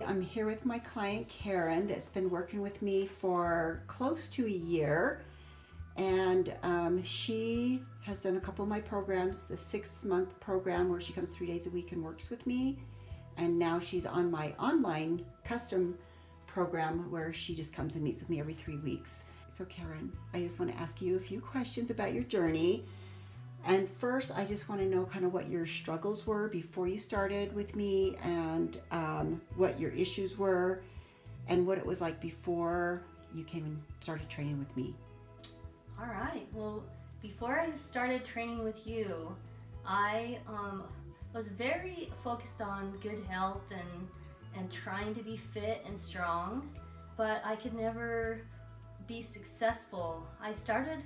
I'm here with my client Karen that's been working with me for close to a year, and she has done a couple of my programs, the 6-month program where she comes 3 days a week and works with me, and now she's on my online custom program where she just comes and meets with me every 3 weeks. So Karen, I just want to ask you a few questions about your journey. And first, I just want to know kind of what your struggles were before you started with me, and what your issues were, and what it was like before you came and started training with me. All right. Well, before I started training with you, I was very focused on good health and trying to be fit and strong, but I could never be successful. I started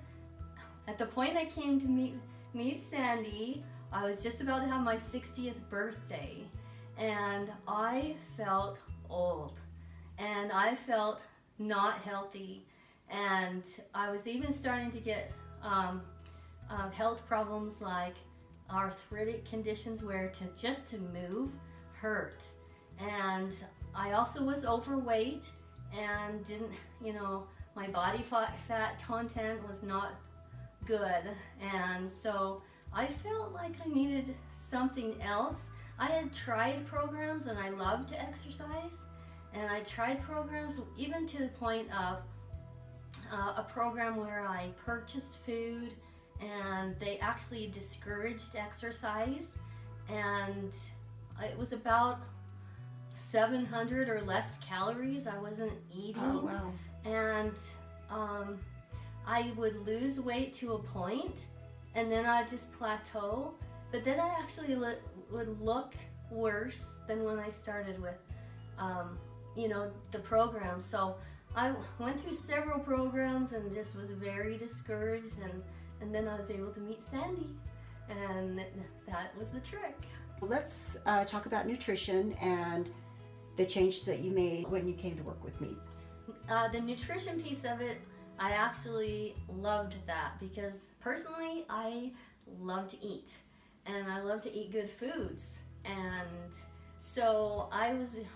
at the point I came to meet Sandy. I was just about to have my 60th birthday, and I felt old, and I felt not healthy, and I was even starting to get health problems like arthritic conditions where just to move hurt. And I also was overweight and didn't, my body fat content was not good, and so I felt like I needed something else. I had tried programs and I loved to exercise, and I tried programs even to the point of a program where I purchased food and they actually discouraged exercise, and it was about 700 or less calories I wasn't eating. Oh, wow. And I would lose weight to a point, and then I'd just plateau, but then I actually would look worse than when I started with the program. So I went through several programs and just was very discouraged, and then I was able to meet Sandy, and that was the trick. Let's talk about nutrition and the changes that you made when you came to work with me. The nutrition piece of it, I actually loved that because personally I love to eat, and I love to eat good foods. And so I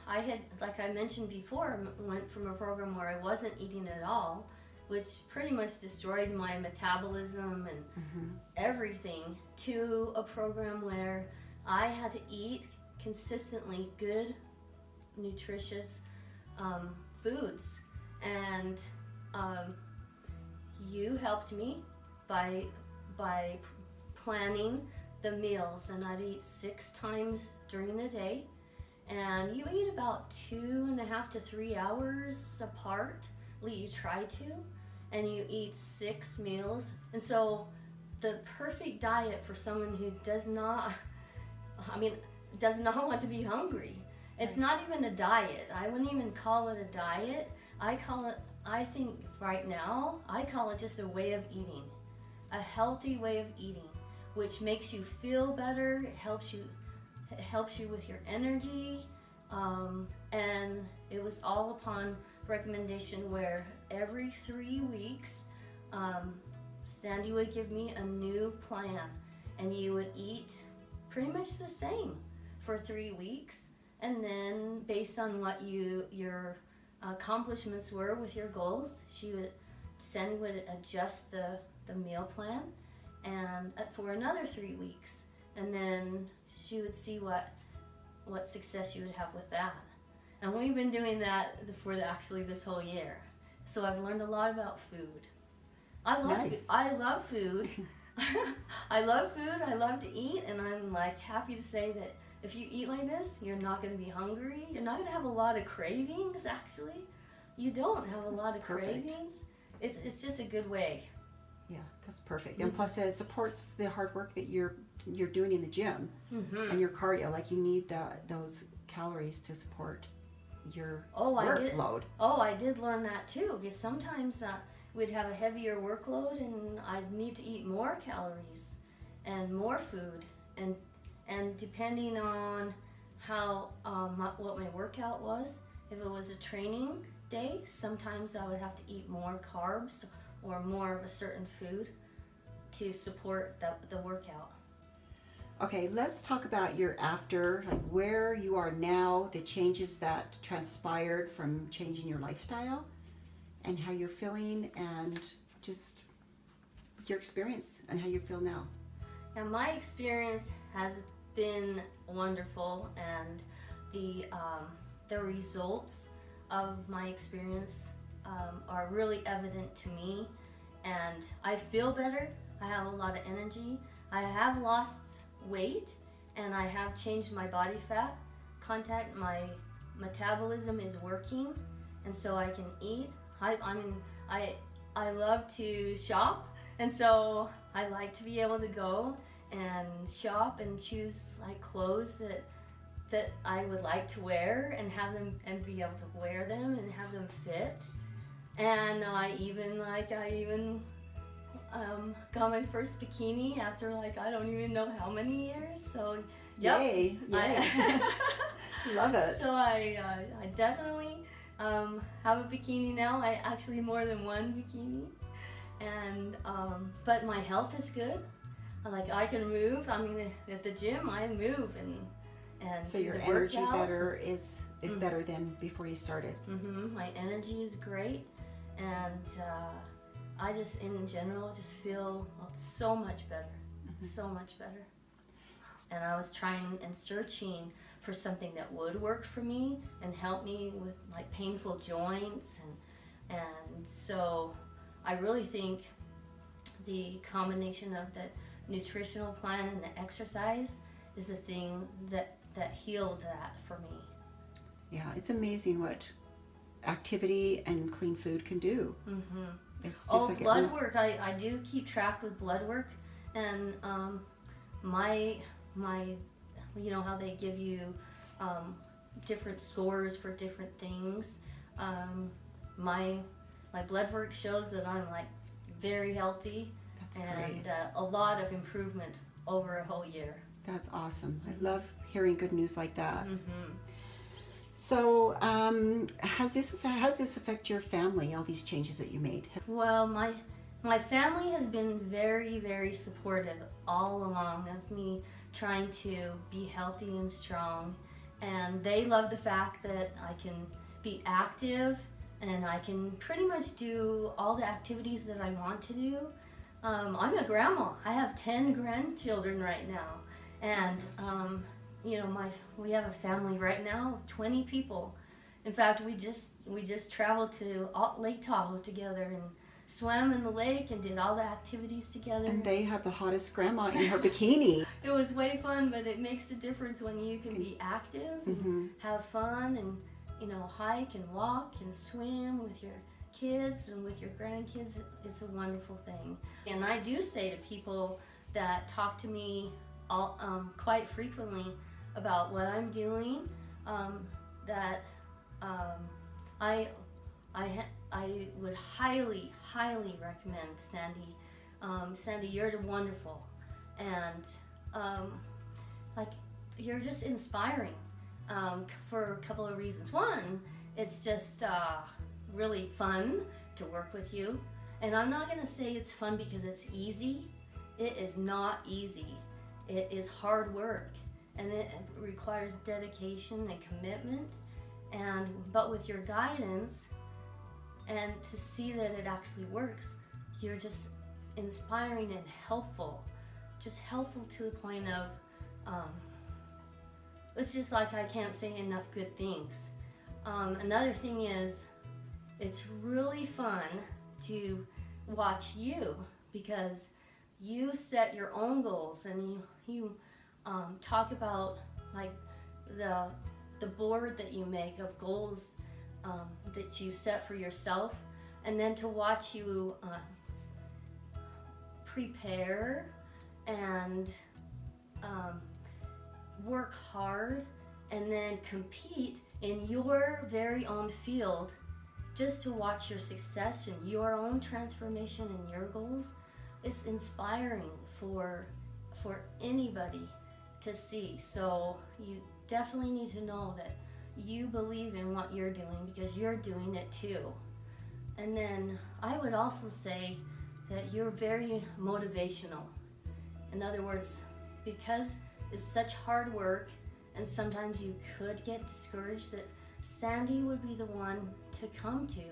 had, like I mentioned before, went from a program where I wasn't eating at all, which pretty much destroyed my metabolism and everything, to a program where I had to eat consistently good, nutritious foods. And you helped me by planning the meals, and I'd eat 6 times during the day, and you eat about 2.5 to 3 hours apart. You try to, and you eat 6 meals. And so the perfect diet for someone who does not want to be hungry. It's not even a diet. I wouldn't even call it a diet. I think right now, I call it just a way of eating, a healthy way of eating, which makes you feel better. It helps you with your energy, and it was all upon recommendation where every 3 weeks, Sandy would give me a new plan, and you would eat pretty much the same for 3 weeks, and then based on what your accomplishments were with your goals, Sandy would adjust the meal plan, and for another 3 weeks, and then she would see what success you would have with that. And we've been doing that for actually this whole year. So I've learned a lot about food. I love food. I love food. I love to eat, and I'm happy to say that if you eat like this, you're not going to be hungry. You're not going to have a lot of cravings, actually. You don't have a lot of cravings. It's just a good way. Yeah, that's perfect. And plus it supports the hard work that you're doing in the gym and your cardio. Like, you need those calories to support your workload. I did learn that too, because sometimes we'd have a heavier workload and I'd need to eat more calories and more food, and depending on how what my workout was, if it was a training day, sometimes I would have to eat more carbs or more of a certain food to support the workout. Okay, let's talk about your after, like where you are now, the changes that transpired from changing your lifestyle, and how you're feeling, and just your experience and how you feel now. And my experience has been wonderful, and the results of my experience are really evident to me, and I feel better. I have a lot of energy. I have lost weight, and I have changed my body fat content. My metabolism is working, and so I can eat. I love to shop, and so I like to be able to go and shop and choose like clothes that I would like to wear and have them and be able to wear them and have them fit. And I even got my first bikini after like I don't even know how many years. So yep. Yay! Love it. So I definitely have a bikini now. I actually more than one bikini, and but my health is good. Like I can move. I mean, at the gym I move and so your energy better is better than before you started. My energy is great, and I just in general just feel so much better, so much better. And I was trying and searching for something that would work for me and help me with like painful joints, and so I really think the combination of the nutritional plan and the exercise is the thing that healed that for me. Yeah, it's amazing what activity and clean food can do. It's just like blood work. I do keep track with blood work, and my you know how they give you different scores for different things. My blood work shows that I'm like very healthy. That's and great. A lot of improvement over a whole year. That's awesome. I love hearing good news like that. So, how does this affect your family? All these changes that you made. Well, my family has been very, very supportive all along of me trying to be healthy and strong, and they love the fact that I can be active and I can pretty much do all the activities that I want to do. I'm a grandma. I have 10 grandchildren right now, and you know, we have a family right now of 20 people. In fact, we just traveled to Lake Tahoe together and swam in the lake and did all the activities together. And they have the hottest grandma in her bikini. It was way fun, but it makes a difference when you can be active and have fun, and you know, hike and walk and swim with your kids and with your grandkids. It's a wonderful thing. And I do say to people that talk to me quite frequently about what I'm doing, that I would highly recommend Sandy. Sandy, you're wonderful, and like you're just inspiring for a couple of reasons. One, it's just really fun to work with you, and I'm not gonna say it's fun because it's easy. It is not easy. It is hard work, and it requires dedication and commitment, but with your guidance and to see that it actually works, you're just inspiring and helpful, just helpful to the point of it's just like I can't say enough good things. Another thing is it's really fun to watch you, because you set your own goals, and you talk about like the board that you make of goals that you set for yourself, and then to watch you prepare and work hard and then compete in your very own field, just to watch your success and your own transformation and your goals. It's inspiring for anybody to see. So you definitely need to know that you believe in what you're doing, because you're doing it too. And then I would also say that you're very motivational. In other words, because is such hard work, and sometimes you could get discouraged, that Sandy would be the one to come to,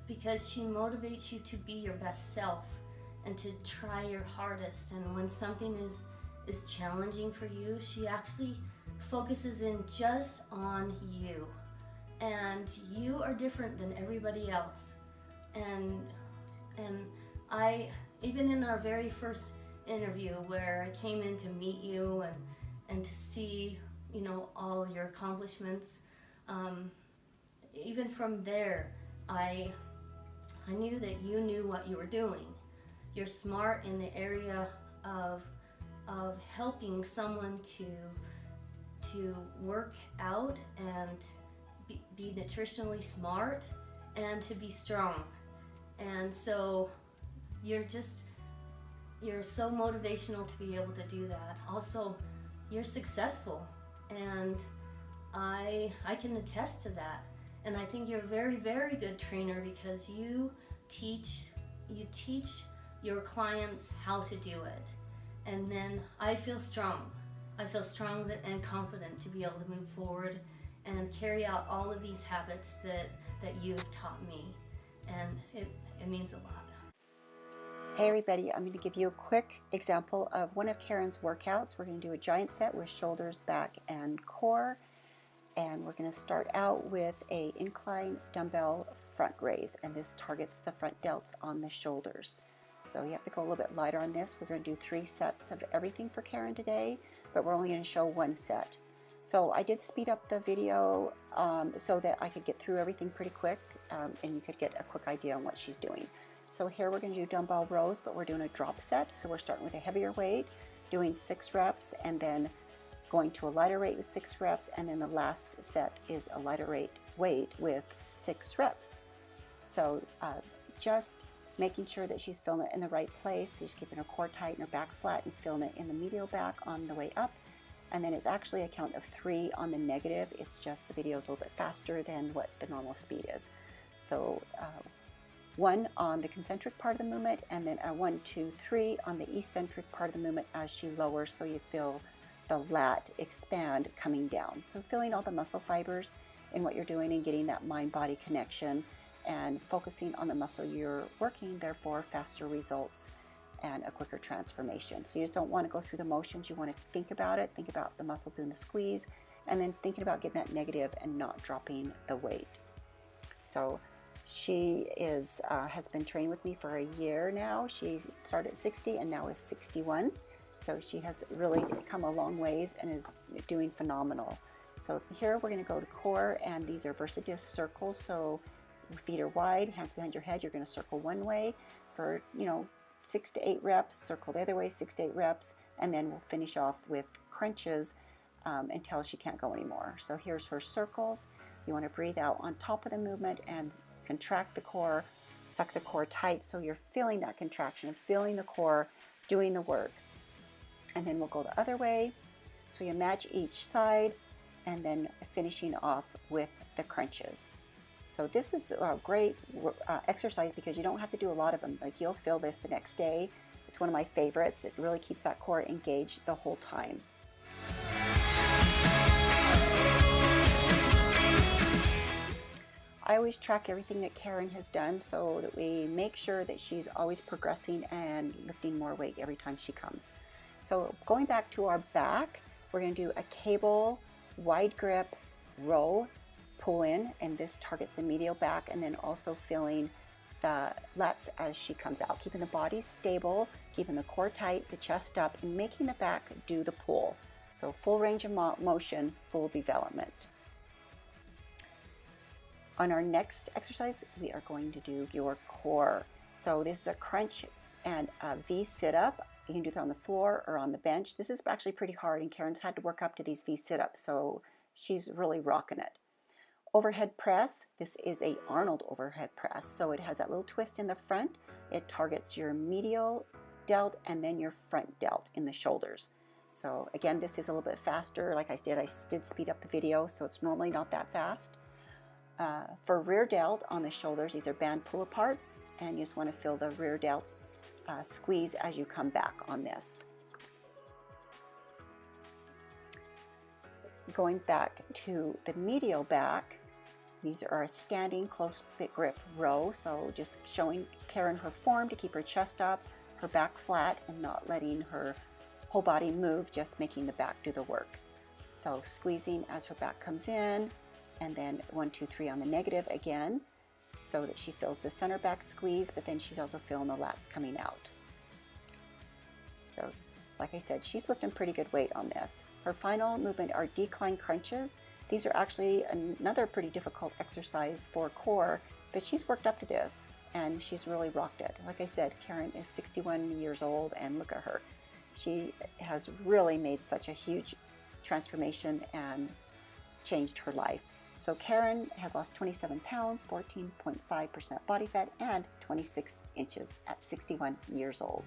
because she motivates you to be your best self and to try your hardest. And when something is challenging for you, she actually focuses in just on you, and you are different than everybody else. And I, even in our very first interview where I came in to meet you and to see, you know, all your accomplishments, even from there, I knew that you knew what you were doing. You're smart in the area of helping someone to work out and be nutritionally smart and to be strong. And so you're so motivational to be able to do that. Also, you're successful, and I can attest to that. And I think you're a very, very good trainer, because you teach your clients how to do it. And then I feel strong. I feel strong and confident to be able to move forward and carry out all of these habits that you have taught me. And it means a lot. Hey everybody, I'm going to give you a quick example of one of Karen's workouts. We're going to do a giant set with shoulders, back, and core. And we're going to start out with a incline dumbbell front raise, and this targets the front delts on the shoulders. So you have to go a little bit lighter on this. We're going to do 3 sets of everything for Karen today, but we're only going to show 1 set. So I did speed up the video so that I could get through everything pretty quick, and you could get a quick idea on what she's doing. So here we're going to do dumbbell rows, but we're doing a drop set. So we're starting with a heavier weight, doing 6 reps, and then going to a lighter weight with 6 reps, and then the last set is a lighter weight with 6 reps. So just making sure that she's feeling it in the right place. She's keeping her core tight and her back flat, and feeling it in the medial back on the way up. And then it's actually a count of 3 on the negative. It's just the video is a little bit faster than what the normal speed is. So 1 on the concentric part of the movement, and then a 1, 2, 3 on the eccentric part of the movement as she lowers, so you feel the lat expand coming down. So feeling all the muscle fibers in what you're doing and getting that mind-body connection and focusing on the muscle you're working, therefore faster results and a quicker transformation. So you just don't want to go through the motions. You want to think about it, think about the muscle doing the squeeze, and then thinking about getting that negative and not dropping the weight. So she has been training with me for a year now. She started at 60 and now is 61. So she has really come a long ways and is doing phenomenal. So here we're going to go to core, and these are Versadisc circles. So feet are wide, hands behind your head. You're going to circle one way for 6 to 8 reps, circle the other way, 6 to 8 reps, and then we'll finish off with crunches until she can't go anymore. So here's her circles. You want to breathe out on top of the movement and contract the core, suck the core tight, so you're feeling that contraction and feeling the core doing the work. And then we'll go the other way. So you match each side, and then finishing off with the crunches. So this is a great exercise because you don't have to do a lot of them. Like, you'll feel this the next day. It's one of my favorites. It really keeps that core engaged the whole time. I always track everything that Karen has done so that we make sure that she's always progressing and lifting more weight every time she comes. So going back to our back, we're going to do a cable wide grip row pull in, and this targets the medial back, and then also feeling the lats as she comes out, keeping the body stable, keeping the core tight, the chest up, and making the back do the pull. So full range of motion, full development. On our next exercise, we are going to do your core. So this is a crunch and a V sit-up. You can do it on the floor or on the bench. This is actually pretty hard, and Karen's had to work up to these V sit-ups, so she's really rocking it. Overhead press, this is a Arnold overhead press. So it has that little twist in the front. It targets your medial delt and then your front delt in the shoulders. So again, this is a little bit faster. Like I did speed up the video, so it's normally not that fast. For rear delt on the shoulders, these are band pull aparts, and you just want to feel the rear delt squeeze as you come back on this. going back to the medial back, these are a standing close fit grip row. So just showing Karen her form to keep her chest up, her back flat, and not letting her whole body move, just making the back do the work. So squeezing as her back comes in, and then 1, 2, 3 on the negative again, so that she feels the center back squeeze, but then she's also feeling the lats coming out. So like I said, she's lifting pretty good weight on this. Her final movement are decline crunches. These are actually another pretty difficult exercise for core, but she's worked up to this and she's really rocked it. Like I said, Karen is 61 years old, and look at her. She has really made such a huge transformation and changed her life. So Karen has lost 27 pounds, 14.5% body fat, and 26 inches at 61 years old.